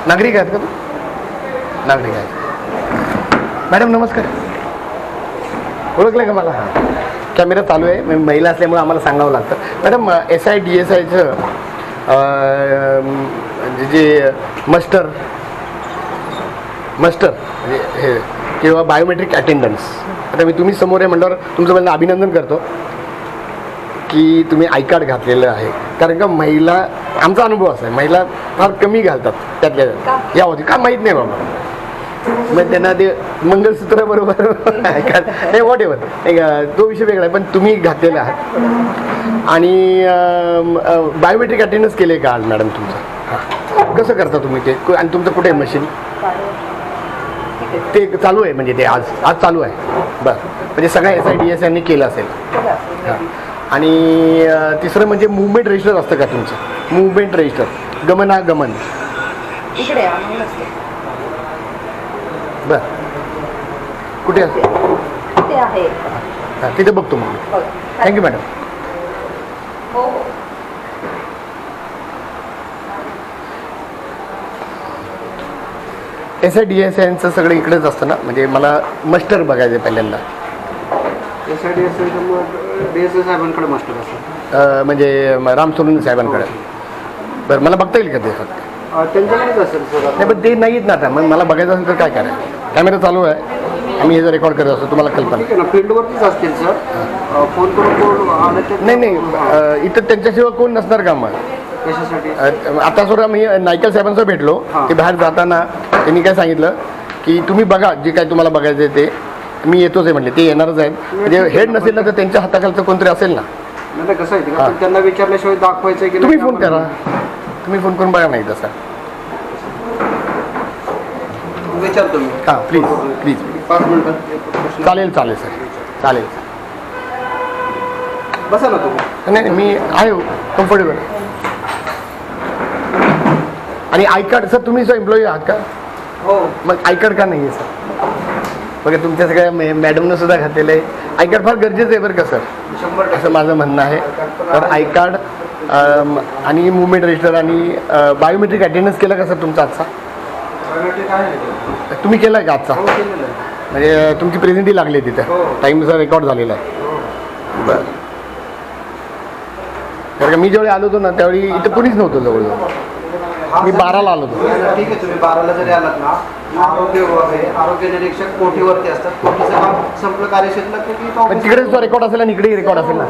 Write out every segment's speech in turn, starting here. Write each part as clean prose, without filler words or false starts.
नागरिक आहेत का तू? नागरिक आहेत. मॅडम नमस्कार. ओळखलं का मला? हां, कॅमेरा चालू आहे. मी महिला असल्यामुळे आम्हाला सांगावं लागतं. मॅडम SIDSIचं जे मस्टर म्हणजे हे किंवा बायोमेट्रिक अटेंडन्स, आता मी तुम्ही समोर आहे म्हटल्यावर तुमचं पहिल्यांदा अभिनंदन करतो की तुम्ही आय कार्ड घातलेलं आहे. कारण का महिला, आमचा अनुभव असा आहे, महिला फार कमी घालतात त्यातल्या या होती का माहीत नाही बाबा. मग त्यांना ते मंगळसूत्र बरोबर आय कार्ड हे वॉट एव्हर, तो विषय वेगळा आहे. पण तुम्ही घातलेला आहात. आणि बायोमेट्रिक अटेंडन्स केले का आज मॅडम तुमचं? कसं करता तुम्ही ते? आणि तुमचं कुठे आहे मशीन? ते चालू आहे म्हणजे ते आज चालू आहे. बरं, म्हणजे सगळ्या SIDS यांनी केलं असेल. हां. आणि तिसरं म्हणजे मुवमेंट रजिस्टर असतं का तुमचं? मुवमेंट रजिस्टर, गमनागमन इकडे बरं, कुठे असते? हां, तिथे बघतो मग. Thank you madam. SIDS यांचं सगळं इकडेच असतं ना? म्हणजे मला मस्टर बघायचं पहिल्यांदा. DSA साहेबांकडे मास्टर असतात, म्हणजे राम सोनवणे साहेबांकडे. बरं, मला बघता येईल का ते? फक्त त्यांच्याकडेच असेल सर. नाही, पण ते नाहीत ना आता. मग मला बघायचं असेल तर काय करायचं? कॅमेरा चालू आहे, आम्ही हे जर रेकॉर्ड करत असतो तुम्हाला कल्पना. ठीक आहे ना, फील्डवरतीच असतील सर. फोन करून नाही, इथं त्यांच्याशिवाय कोण नसणार का? मग कशासाठी? आता सुद्धा मी नायकल साहेबांचं भेटलो. ते बाहेर जाताना त्यांनी काय सांगितलं की तुम्ही बघा जे काय तुम्हाला बघायचं आहे ते, मी येतोच आहे म्हणले. ते येणारच आहेत. म्हणजे हेड नसेल ना तर त्यांच्या हाताखालचं कोणतरी असेल ना. नाही, कसं आहे का, त्यांना विचारल्याशिवाय दाखवायचं की तुम्ही फोन करा, तुम्ही फोन करून बघा. नाही तसा विचारतो मी. हां, प्लीज 5 मिनिटं. चालेल सर, चालेल. बसा ना तुम्ही. नाही, मी आहे कम्फर्टेबल. आणि आय कार्ड सर, तुम्ही एम्प्लॉई आहात का? हो. मग आय कार्ड का नाही आहे सर? बघा, तुमच्या सगळ्या मॅडमनं सुद्धा घातलेलं आहे. आय कार्ड फार गरजेचं आहे बरं का सर, 100% असं माझं म्हणणं आहे. तर आय कार्ड आणि मुवमेंट रजिस्टर आणि बायोमेट्रिक अटेंडन्स केलं का सर तुमचा आजचा? तुम्ही केलं का आजचा? म्हणजे तुमची प्रेझेंटी लागली तिथं, टाईमचा रेकॉर्ड झालेला आहे. बरं, कारण का मी ज्यावेळी आलो होतो ना त्यावेळी इथं कोणीच नव्हतं जवळजवळ. मी 12ला आलो होतो. ठीक आहे, तुम्ही 12ला जरी आलात ना, आरोग्य निरीक्षक कोठीवरती असतात. कोठीचं काम संपलं कार्यक्षेत्रात की तिकडेच तो रेकॉर्ड असेल आणि इकडेही रेकॉर्ड असेल ना.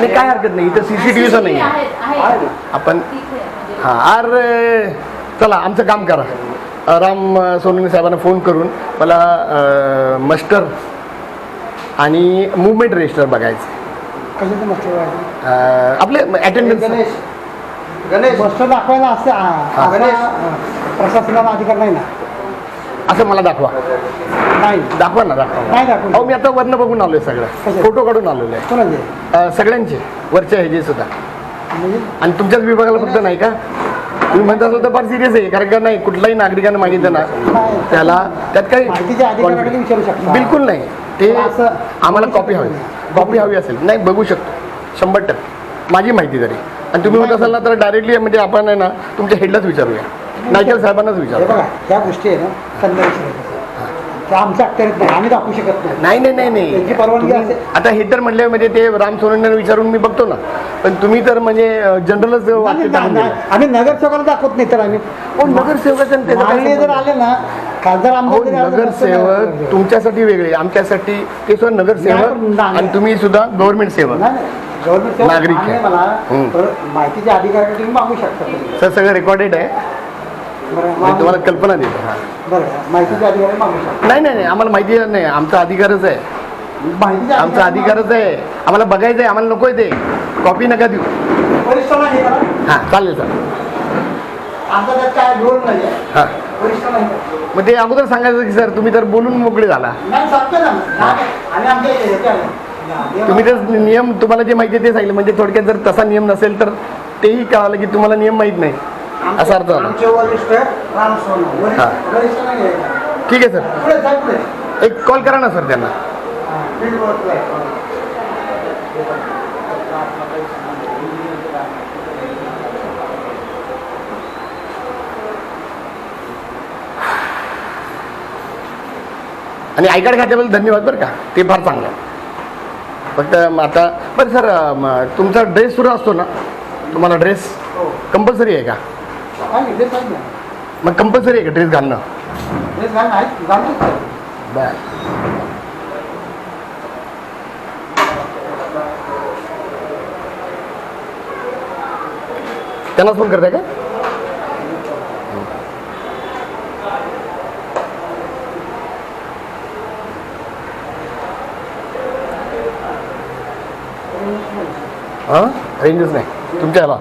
नाही, काय हरकत नाही. इथं CCTVचं नाही आहे. आपण अरे चला, आमचं काम करा. राम सोनवणे साहेबांना फोन करून मला मस्टर आणि मुवमेंट रजिस्टर बघायचं. आपले अटेंडन्स गणेश मस्टर दाखवायला असते. प्रशासनाला अधिकार नाही ना, असं मला दाखवा. नाही दाखवा ना, दाखवा. नाही दाखवून. अहो, मी आता वरनं बघून आलोय, सगळं फोटो काढून आलेलो आहे. कोणाचे? सगळ्यांचे, वरच्या ह्याचे सुद्धा. म्हणजे आणि तुमच्याच विभागाला फक्त नाही का? तुम्ही म्हणत असाल तर फार सिरियस आहे. कारण का नाही, कुठलाही नागरिकांना मागितलं ना त्याला त्यात काही माहितीच्या अधिकाऱ्याकडे विचारू शकता. बिलकुल नाही. ते असं आम्हाला कॉपी हवी असेल नाही बघू शकतो 100%, माझी माहिती तरी. आणि तुम्ही म्हणत असाल ना तर डायरेक्टली म्हणजे आपण आहे ना तुमच्या हेडलाच विचारूया, नायकल साहेबांनाच विचारू. बघा, त्या गोष्टी आहे ना त्यांना विचारायचं. त्या आमच्या अखत्यारीत नाही, आम्ही दाखवू शकत नाही. नाही. त्यांची परवानगी असेल. आता हे तर म्हणले म्हणजे ते राम सोनवणे विचारून मी बघतो ना, पण तुम्ही तर म्हणजे जनरलच वाक्य टाकून दिलं. आम्ही नगरसेवकाला दाखवत नाही तर आम्ही नगरसेवकाचं जर आले ना, खासदार आमदार नगरसेवक तुमच्यासाठी वेगळे, आमच्यासाठी ते सुद्धा नगरसेवक आणि तुम्ही सुद्धा गव्हर्नमेंट सेवक नागरिक आहे. मला माहितीच्या अधिकाऱ्याकडे तुम्ही मागू शकता. सर सगळं रेकॉर्डेड आहे, तुम्हाला कल्पना देतो. हां, बरं, माहितीच्या अधिकारी मागू शकता. नाही, आम्हाला माहिती नाही, आमचा अधिकारच आहे. आमचा अधिकारच आहे, आम्हाला बघायचं आहे. आम्हाला नको आहे ते कॉपी नका देऊ. हां, चालेल सर. हां, मग ते अगोदर सांगायचं की सर तुम्ही तर बोलून मोकळे झाला. तुम्ही तर नियम तुम्हाला जे माहिती आहे ते सांगितलं. म्हणजे थोडक्यात जर तसा नियम नसेल तर तेही कळालं की तुम्हाला नियम माहीत नाही असा अर्थ झाला. हां, ठीक आहे सर. एक कॉल करा ना सर त्यांना. आणि आय कार्ड खात्याबद्दल धन्यवाद बरं का, ते फार चांगलं आहे. फक्त आता बरं सर, तुमचा ड्रेस सुरू असतो ना, तुम्हाला ड्रेस कंपल्सरी आहे का? काय ड्रेस आहे ना, मग कंपल्सरी आहे का ड्रेस घालणं? ड्रेस घालून आहे घालतो. बर. त्यांनाच फोन करताय का? हां, रेंजच नाही तुमच्या ह्याला.